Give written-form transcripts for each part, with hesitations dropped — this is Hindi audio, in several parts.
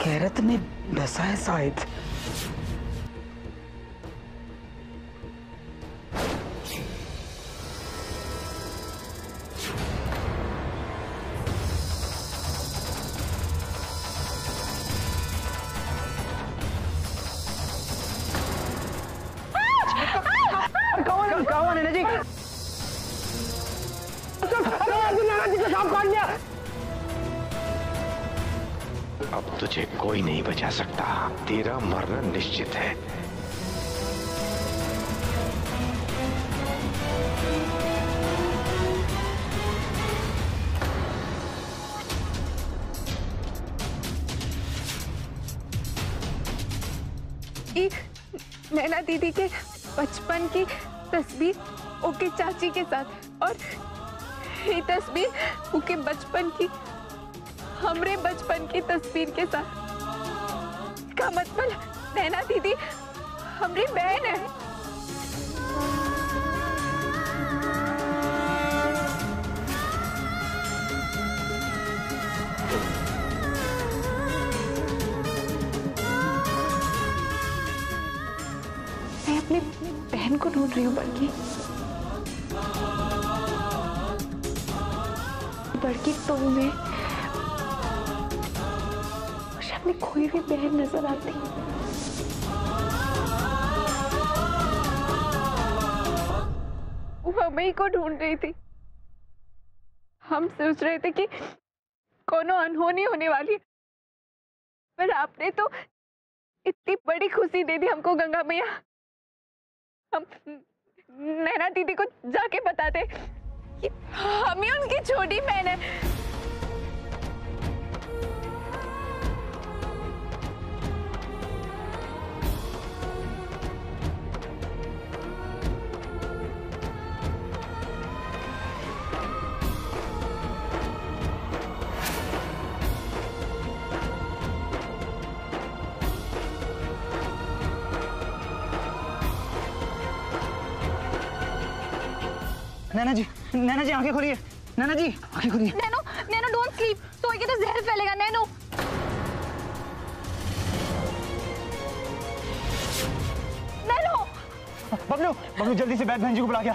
कैरत ने डसा है शायद। कौन है जी? अब तुझे कोई नहीं बचा सकता, तेरा मरना निश्चित है। नैना दीदी के बचपन की तस्वीर ओके चाची के साथ, और ये तस्वीर ओके बचपन की, हमरे बचपन की तस्वीर के साथ। का मतलब नैना दीदी हमरी बहन है। मैं अपनी बहन को ढूंढ रही हूँ बड़की तुम में मुझे अपनी खोई हुई बहन नजर आती। वो हमें को ढूंढ रही थी। हम सोच रहे थे कि कोनो अनहोनी होने वाली है, पर आपने तो इतनी बड़ी खुशी दे दी हमको गंगा मैया। हम नैना दीदी को जाके बता दे कि हम ही उनकी छोटी बहन है। नैना जी आंखें खोलिए। नैना जी आंखें खोलिए। नैनो नैनो डोंट स्लीप, सोएगी तो जहर फैलेगा। नैनो नैनो बबलू बबलू जल्दी से बैठ, बहन जी को बुला गया।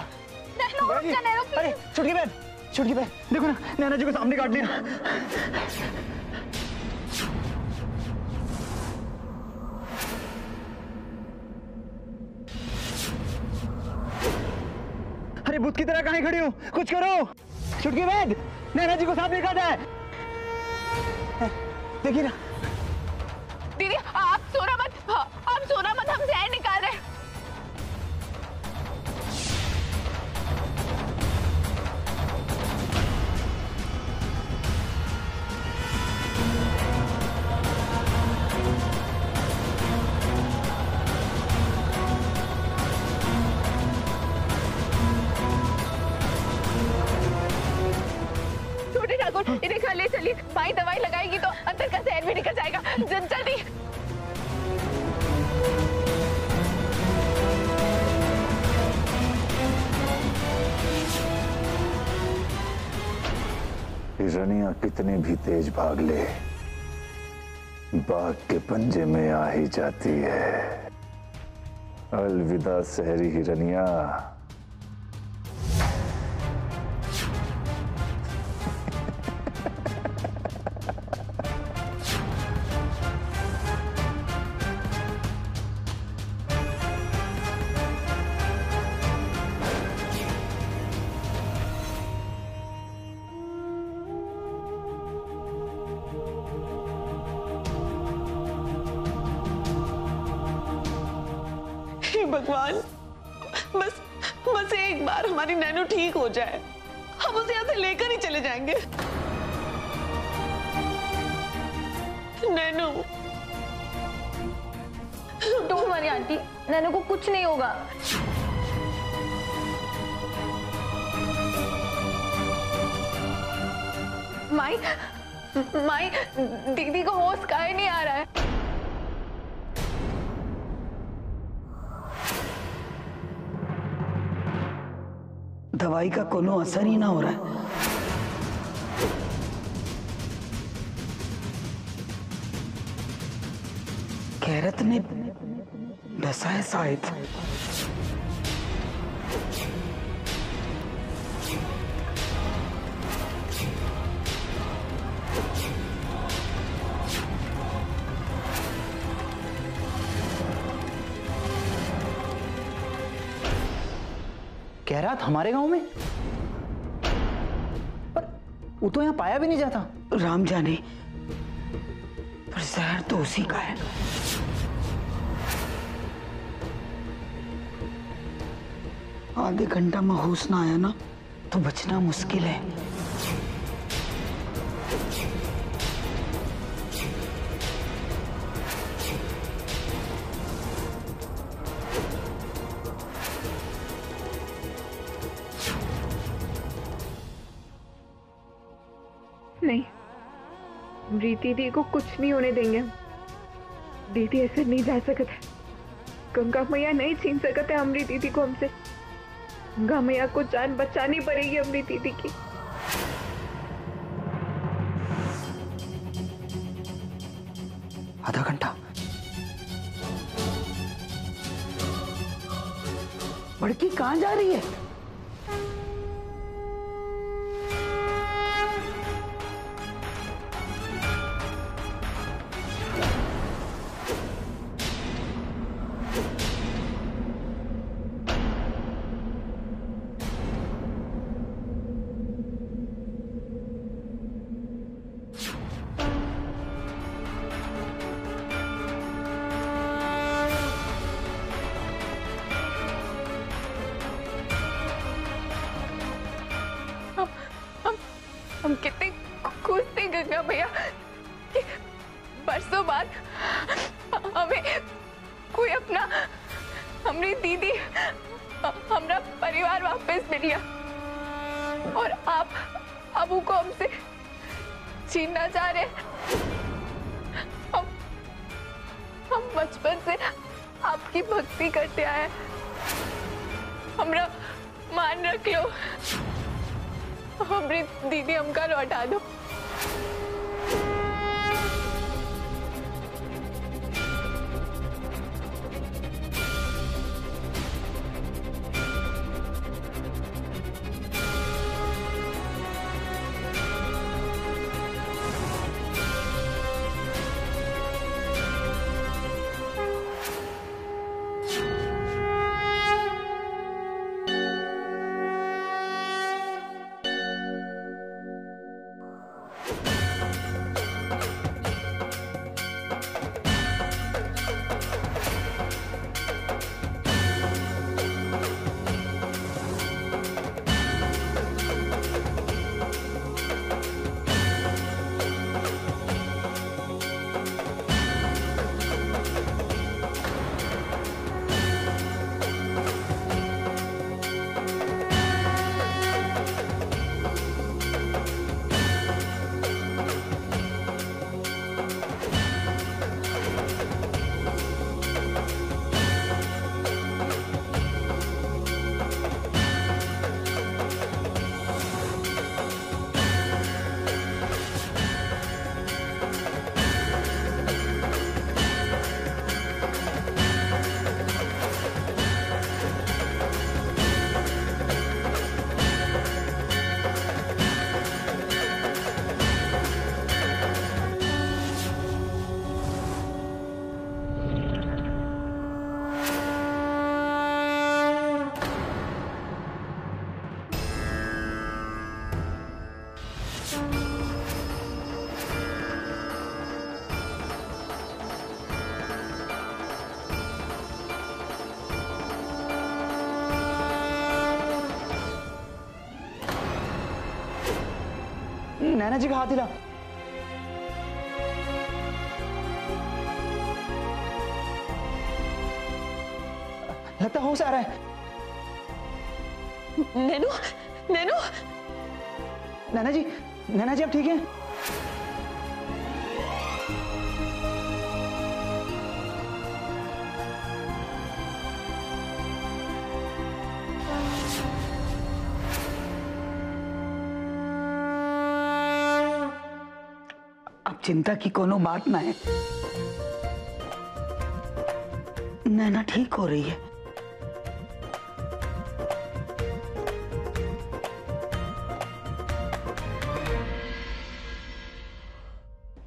नैनो रुक जा नैनो प्लीज। अरे छुटकी बहन देखो ना, नैना जी को सामने काट लिया। अरे भूत की तरह कहीं खड़ी हो, कुछ करो। छुटकी बहन नैना जी को सामने काटा है, देखिए ना। दीदी आप सोना मत, हम जहर निकाल रहे हैं। इन्हें घर ले चलिए, माई दवाई लगाएगी तो अंदर का जहर भी निकल जाएगा। जल्दी। हिरनिया कितने भी तेज भाग ले, बाघ के पंजे में आ ही जाती है। अलविदा शहरी हिरनिया। भगवान, बस एक बार हमारी नैनो ठीक हो जाए, हम उसे यहाँ से लेकर ही चले जाएंगे। Nano don't worry aunty, nano को कुछ नहीं होगा। माई दीदी को होश काहे नहीं आ रहा है। दवाई का कोनो असर ही ना हो रहा है। कैरत ने डसा है शायद। कैरात हमारे गांव में? पर वो तो यहाँ पाया भी नहीं जाता। राम जाने, पर जहर तो उसी का है। आधे घंटा में होश ना आया ना तो बचना मुश्किल है। नहीं, प्रीति दी को कुछ नहीं होने देंगे हम। दीदी ऐसे नहीं जा सकते। गंगा मैया नहीं छीन सकते हमारी दीदी को हमसे। गंगा मैया को जान बचानी पड़ेगी हमारी दीदी की। आधा घंटा? बड़की कहाँ जा रही है? हम कितने खुश थे गंगा भैया कि बरसों बाद हमें कोई अपना, हमारी दीदी, हमारा परिवार वापस मिल गया। और आप अब उनको हमसे छीनना चाह रहे। हम बचपन से आपकी भक्ति करते आए। हमारा मान रख लो। हमारी दीदी हमका लौटा दो। नैना जी का हाथ हिला। लगता होश आ रहा है। नैनो, नैनो, नैना जी, नैना जी आप ठीक हैं? अब चिंता की कोनो बात ना है। नैना ठीक हो रही है।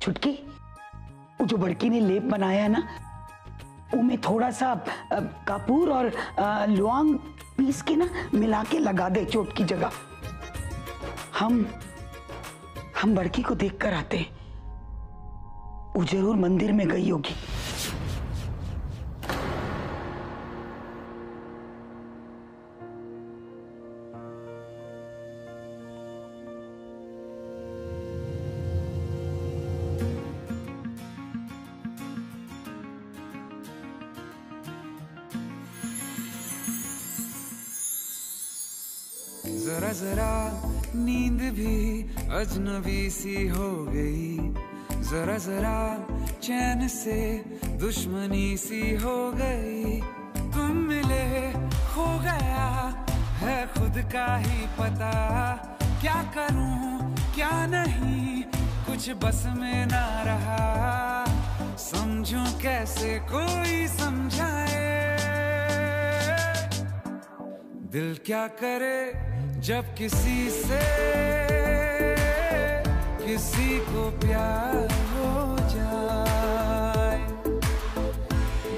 छुटकी, वो जो बड़की ने लेप बनाया है ना, उनमें थोड़ा सा कपूर और लौंग पीस के ना मिला के लगा दे चोट की जगह। हम बड़की को देख कर आते हैं, वो जरूर मंदिर में गई होगी। जरा जरा नींद भी अजनबी सी हो गई, जरा जरा चैन से दुश्मनी सी हो गई। तुम मिले खो गया है खुद का ही पता, क्या करूं क्या नहीं कुछ बस में ना रहा। समझूं कैसे कोई समझाए, दिल क्या करे जब किसी से किसी को प्यार हो जाए।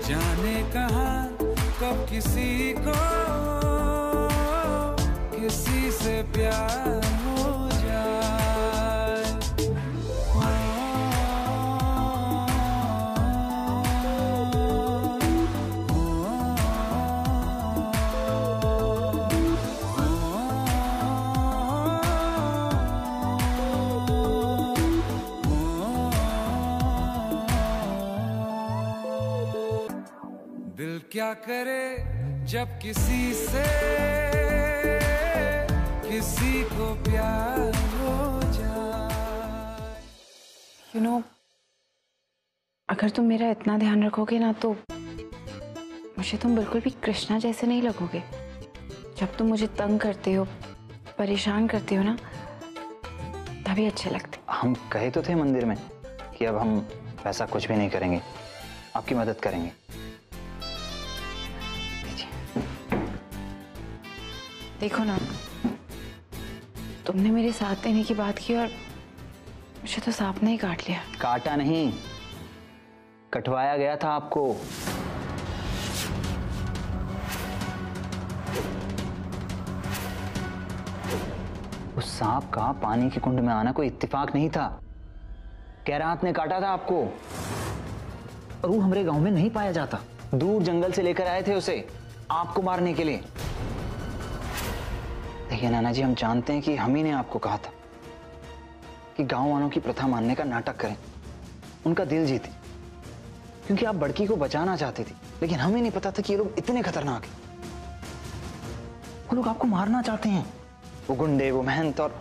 जाने कहाँ कब किसी को किसी से प्यार हो जाए। दिल क्या करे जब किसी से किसी को प्यार हो जाए। You know, अगर तुम मेरा इतना ध्यान रखोगे ना तो मुझे तुम बिल्कुल भी कृष्णा जैसे नहीं लगोगे। जब तुम मुझे तंग करते हो, परेशान करते हो ना, तभी अच्छे लगते। हम कहे तो थे मंदिर में कि अब हम वैसा कुछ भी नहीं करेंगे, आपकी मदद करेंगे। देखो ना, तुमने मेरे साथ देने की बात की और मुझे तो सांप ने ही काट लिया। काटा नहीं, कटवाया गया था आपको। उस सांप का पानी के कुंड में आना कोई इत्तेफाक नहीं था। कैरात ने काटा था आपको, और वो हमारे गांव में नहीं पाया जाता। दूर जंगल से लेकर आए थे उसे आपको मारने के लिए। देखिए नाना जी, हम जानते हैं कि हम ही ने आपको कहा था कि गांव वालों की प्रथा मानने का नाटक करें, उनका दिल जीती, क्योंकि आप बड़की को बचाना चाहती थी। लेकिन हमें नहीं पता था कि ये लोग इतने खतरनाक हैं। वो लोग आपको मारना चाहते हैं, वो गुंडे, वो महंत और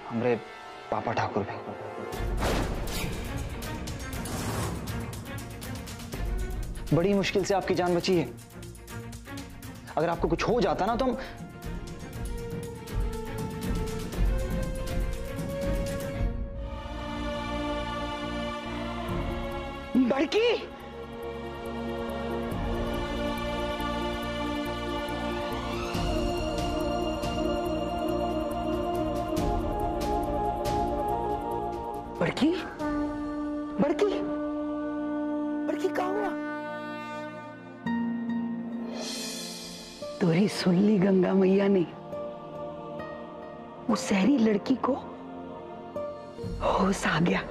हमारे पापा ठाकुर भी। बड़ी मुश्किल से आपकी जान बची है। अगर आपको कुछ हो जाता ना तो हम बड़की, बड़की, बड़की, बड़की कहाँ हुआ? तोरी सुन ली गंगा मैया ने, उस सहरी लड़की को होश आ गया।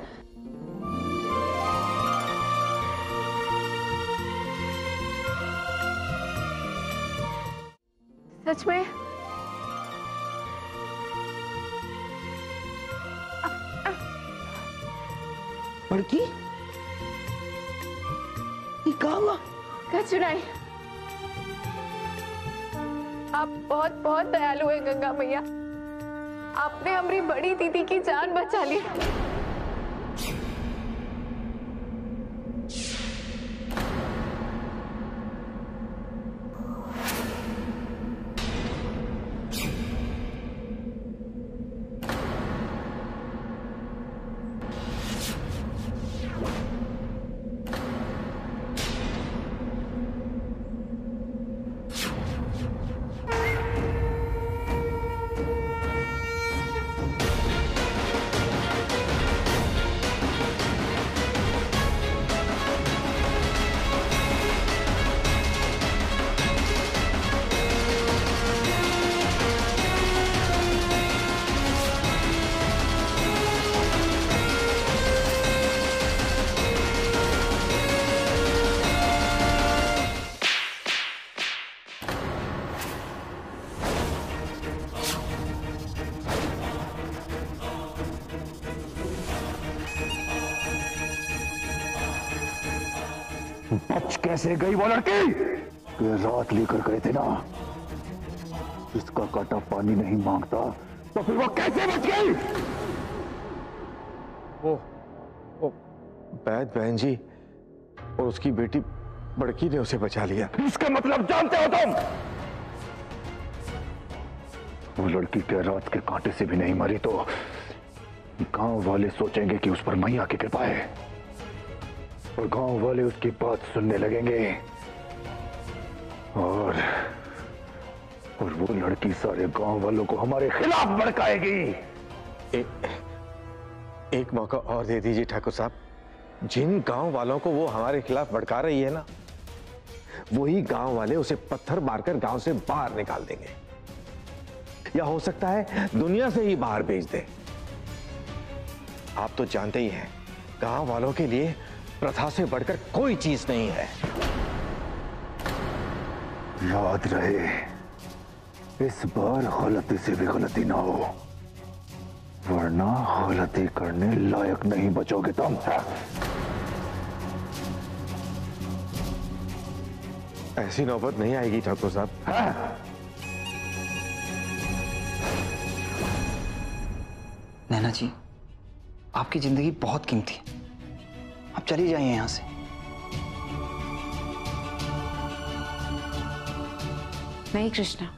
सच में? बड़की, ये कहाँ हुआ? कचुराई, आप बहुत बहुत दयालु हैं गंगा मैया। आपने हमारी बड़ी दीदी की जान बचा ली। कैसे गई वो लड़की? ये रात लेकर गए थे ना, इसका काटा पानी नहीं मांगता तो फिर वो कैसे बच गई? वो बैद बहन जी और उसकी बेटी बड़की ने उसे बचा लिया। इसका मतलब जानते हो तुम? वो लड़की के रात के कांटे से भी नहीं मरी तो गांव वाले सोचेंगे कि उस पर मैया की कृपा है और गांव वाले उसकी बात सुनने लगेंगे और वो लड़की सारे गांव वालों को हमारे खिलाफ भड़काएगी। एक मौका और दे दीजिए ठाकुर साहब। जिन गांव वालों को वो हमारे खिलाफ भड़का रही है ना, वही गांव वाले उसे पत्थर मारकर गांव से बाहर निकाल देंगे या हो सकता है दुनिया से ही बाहर भेज दे। आप तो जानते ही हैं, गांव वालों के लिए प्रथा से बढ़कर कोई चीज नहीं है। याद रहे, इस बार गलती से भी गलती ना हो, वरना गलती करने लायक नहीं बचोगे तुम। ऐसी नौबत नहीं आएगी ठाकुर साहब। नैना जी, आपकी जिंदगी बहुत कीमती है, आप चली जाइए यहां से। नहीं कृष्णा,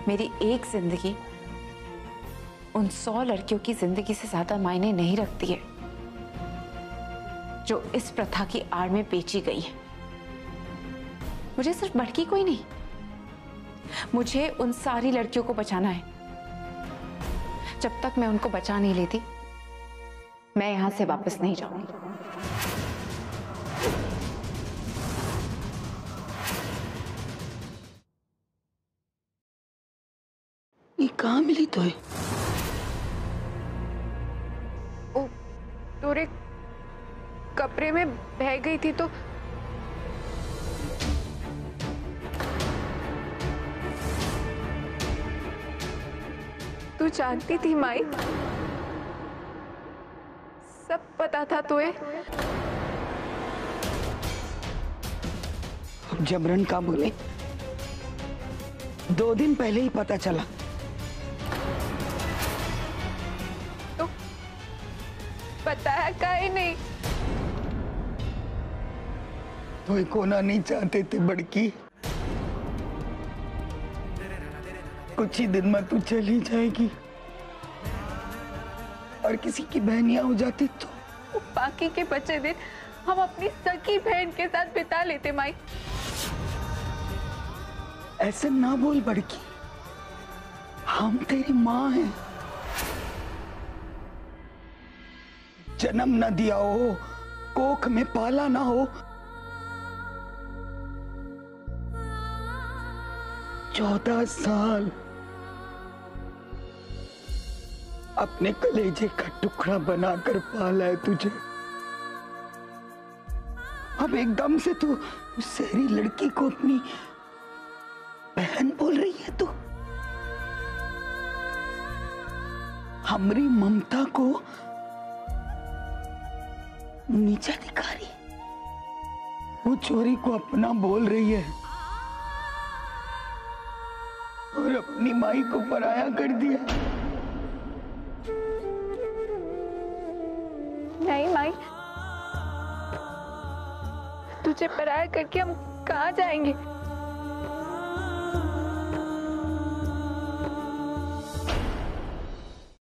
मेरी एक जिंदगी उन 100 लड़कियों की जिंदगी से ज्यादा मायने नहीं रखती है जो इस प्रथा की आड़ में बेची गई है। मुझे सिर्फ बड़की कोई नहीं, मुझे उन सारी लड़कियों को बचाना है। जब तक मैं उनको बचा नहीं लेती, मैं यहां से वापस नहीं जाऊंगी। ये कहाँ मिली तो है? ओ, तोरे कपड़े में बह गई थी तो तू जानती थी माई, सब पता था तुझे। अब जबरन का बोले, 2 दिन पहले ही पता चला। तो बताया काहे नहीं? तो कोना नहीं चाहते थे बड़की, कुछ ही दिन में तू चली जाएगी और किसी की बहनियां हो जाती तो बाकी के बचे दिन हम अपनी सगी बहन के साथ बिता लेते माई। ऐसे ना बोल बड़की, हम तेरी माँ हैं। जन्म न दिया हो, कोख में पाला ना हो, 14 साल अपने कलेजे का टुकड़ा बनाकर पाला है तुझे। अब एकदम से तू उस शहरी लड़की को अपनी बहन बोल रही है। तू हमारी ममता को नीचा दिखा रही, वो चोरी को अपना बोल रही है और अपनी माई को पराया कर दिया। नहीं माई, तुझे पराया करके हम कहाँ जाएंगे?